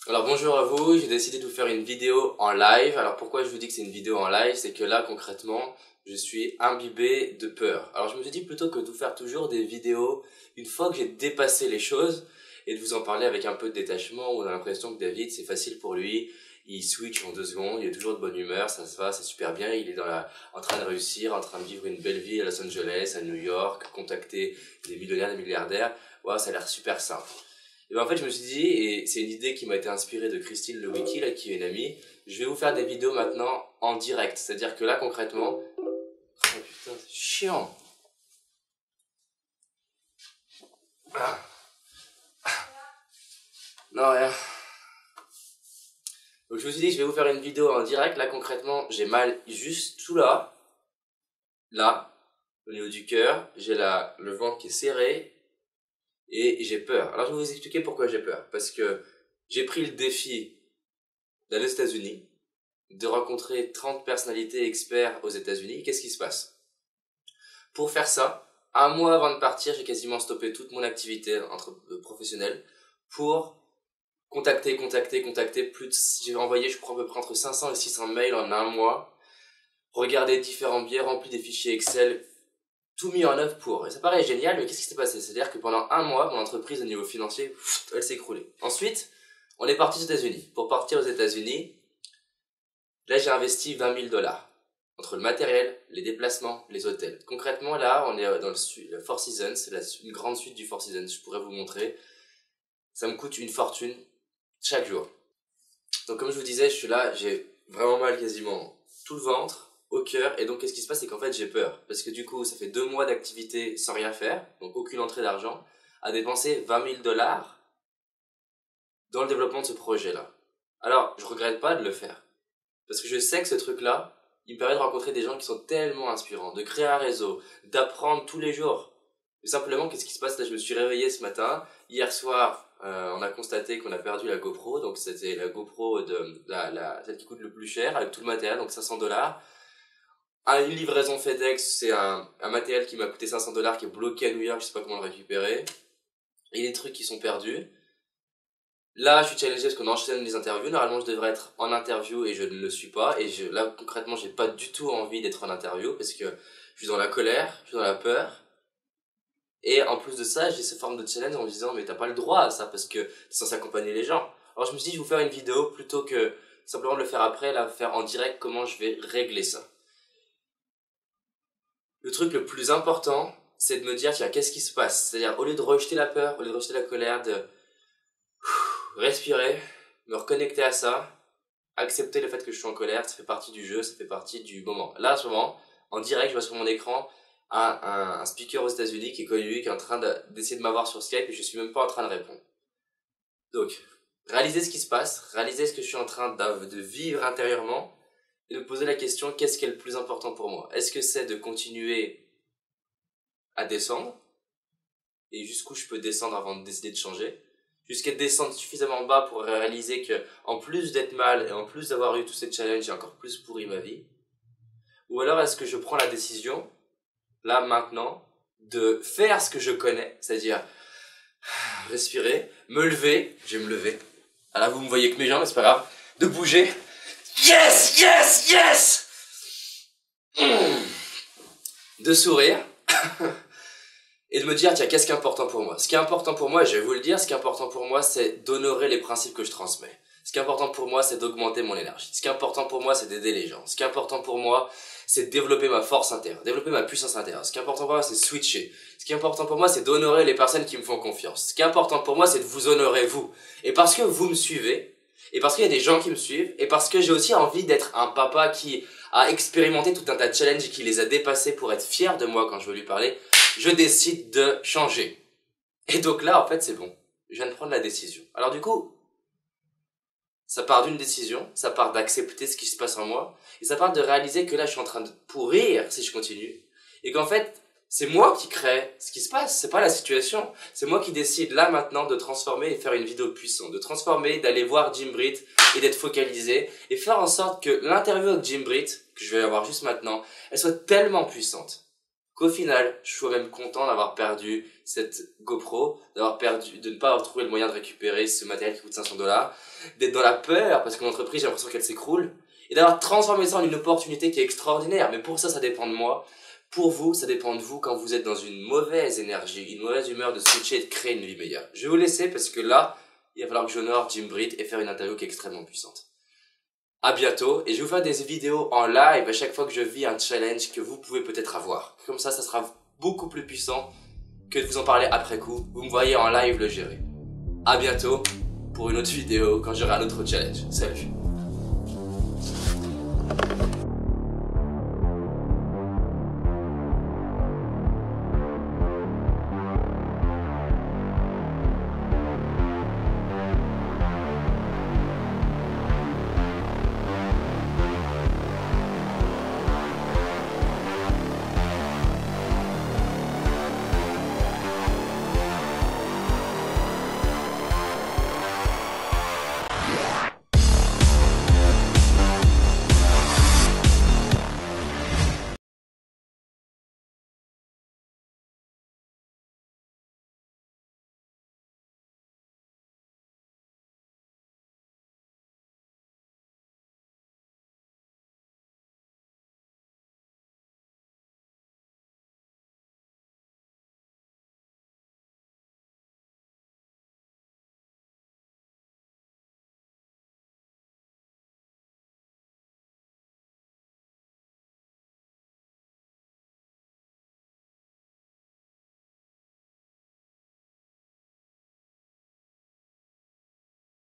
Alors bonjour à vous, j'ai décidé de vous faire une vidéo en live. Alors pourquoi je vous dis que c'est une vidéo en live? C'est que là concrètement, je suis imbibé de peur. Alors je me suis dit plutôt que de vous faire toujours des vidéos une fois que j'ai dépassé les choses et de vous en parler avec un peu de détachement où on a l'impression que David c'est facile pour lui, il switch en 2 secondes, il est toujours de bonne humeur, ça se va, c'est super bien, il est en train de réussir, en train de vivre une belle vie à Los Angeles, à New York, contacter des millionnaires, des milliardaires. Wow, ça a l'air super simple. Et ben en fait, je me suis dit, et c'est une idée qui m'a été inspirée de Christine Lewicki, là, qui est une amie, je vais vous faire des vidéos maintenant en direct. C'est-à-dire que là, concrètement, oh putain, c'est chiant. Non, rien. Donc je me suis dit, je vais vous faire une vidéo en direct. Là, concrètement, j'ai mal juste tout là, au niveau du cœur. J'ai le ventre qui est serré et j'ai peur. Alors je vais vous expliquer pourquoi j'ai peur. Parce que j'ai pris le défi d'aller aux États-Unis, de rencontrer 30 personnalités experts aux États-Unis. Qu'est-ce qui se passe? Pour faire ça, un mois avant de partir, j'ai quasiment stoppé toute mon activité professionnelle pour contacter. J'ai envoyé, je crois, à peu près entre 500 et 600 mails en un mois, regarder différents biais, rempli des fichiers Excel, tout mis en œuvre pour. Et ça paraît génial, mais qu'est-ce qui s'est passé? C'est-à-dire que pendant un mois, mon entreprise au niveau financier, elle s'est écroulée. Ensuite, on est parti aux États-Unis. Pour partir aux États-Unis, là, j'ai investi 20 000 $. Entre le matériel, les déplacements, les hôtels. Concrètement, là, on est dans le Four Seasons, c'est une grande suite du Four Seasons, je pourrais vous montrer. Ça me coûte une fortune chaque jour. Donc comme je vous disais, je suis là, j'ai vraiment mal quasiment tout le ventre, au cœur, et donc qu'est-ce qui se passe, c'est qu'en fait j'ai peur. Parce que du coup, ça fait 2 mois d'activité sans rien faire, donc aucune entrée d'argent, à dépenser 20 000 $ dans le développement de ce projet-là. Alors, je regrette pas de le faire. Parce que je sais que ce truc-là, il me permet de rencontrer des gens qui sont tellement inspirants, de créer un réseau, d'apprendre tous les jours. Et simplement, qu'est-ce qui se passe? Là, je me suis réveillé ce matin. Hier soir, on a constaté qu'on a perdu la GoPro. Donc, c'était la GoPro celle qui coûte le plus cher, avec tout le matériel, donc 500 $. Une livraison FedEx, c'est un matériel qui m'a coûté 500 $, qui est bloqué à New York, je sais pas comment le récupérer. Et des trucs qui sont perdus. Là, je suis challengé parce qu'on enchaîne les interviews. Normalement, je devrais être en interview et je ne le suis pas. Et là, concrètement, j'ai pas du tout envie d'être en interview parce que je suis dans la colère, je suis dans la peur. Et en plus de ça, j'ai cette forme de challenge en me disant, mais t'as pas le droit à ça parce que t'es censé accompagner les gens. Alors, je me suis dit, je vais vous faire une vidéo plutôt que simplement de le faire après, là, faire en direct comment je vais régler ça. Le truc le plus important, c'est de me dire, tiens, qu'est-ce qui se passe? C'est-à-dire, au lieu de rejeter la peur, au lieu de rejeter la colère, de respirer, me reconnecter à ça, accepter le fait que je suis en colère, ça fait partie du jeu, ça fait partie du moment. Là, en ce moment, en direct, je vois sur mon écran un speaker aux États-Unis qui est connu, qui est en train d'essayer de m'avoir sur Skype et je suis même pas en train de répondre. Donc, réaliser ce qui se passe, réaliser ce que je suis en train de vivre intérieurement et de me poser la question, qu'est-ce qui est le plus important pour moi? Est-ce que c'est de continuer à descendre et jusqu'où je peux descendre avant de décider de changer? Jusqu'à descendre suffisamment bas pour réaliser que, en plus d'être mal et en plus d'avoir eu tous ces challenges, j'ai encore plus pourri ma vie. Ou alors est-ce que je prends la décision, là maintenant, de faire ce que je connais, c'est-à-dire respirer, me lever, je vais me lever. Alors là vous me voyez que mes jambes, mais c'est pas grave, de bouger. Yes, yes, yes. De sourire. Et de me dire, tiens, qu'est-ce qui est important pour moi? Ce qui est important pour moi, je vais vous le dire, ce qui est important pour moi, c'est d'honorer les principes que je transmets. Ce qui est important pour moi, c'est d'augmenter mon énergie. Ce qui est important pour moi, c'est d'aider les gens. Ce qui est important pour moi, c'est de développer ma force intérieure, développer ma puissance intérieure. Ce qui est important pour moi, c'est switcher. Ce qui est important pour moi, c'est d'honorer les personnes qui me font confiance. Ce qui est important pour moi, c'est de vous honorer vous. Et parce que vous me suivez, et parce qu'il y a des gens qui me suivent, et parce que j'ai aussi envie d'être un papa qui a expérimenté tout un tas de challenges et qui les a dépassés pour être fier de moi quand je veux lui parler, je décide de changer. Et donc là, en fait, c'est bon. Je viens de prendre la décision. Alors du coup, ça part d'une décision, ça part d'accepter ce qui se passe en moi, et ça part de réaliser que là, je suis en train de pourrir si je continue, et qu'en fait, c'est moi qui crée ce qui se passe, c'est pas la situation. C'est moi qui décide là maintenant de transformer et faire une vidéo puissante, de transformer, d'aller voir Jim Britt et d'être focalisé, et faire en sorte que l'interview avec Jim Britt, que je vais avoir juste maintenant, elle soit tellement puissante qu'au final, je sois même content d'avoir perdu cette GoPro, de ne pas avoir trouvé le moyen de récupérer ce matériel qui coûte 500$, d'être dans la peur parce que mon entreprise, j'ai l'impression qu'elle s'écroule, et d'avoir transformé ça en une opportunité qui est extraordinaire. Mais pour ça dépend de moi. Pour vous, ça dépend de vous quand vous êtes dans une mauvaise énergie, une mauvaise humeur de switcher et de créer une vie meilleure. Je vais vous laisser parce que là, il va falloir que j'honore Jim Britt et faire une interview qui est extrêmement puissante. À bientôt, et je vais vous faire des vidéos en live à chaque fois que je vis un challenge que vous pouvez peut-être avoir. Comme ça sera beaucoup plus puissant que de vous en parler après coup. Vous me voyez en live le gérer. À bientôt pour une autre vidéo quand j'aurai un autre challenge. Salut!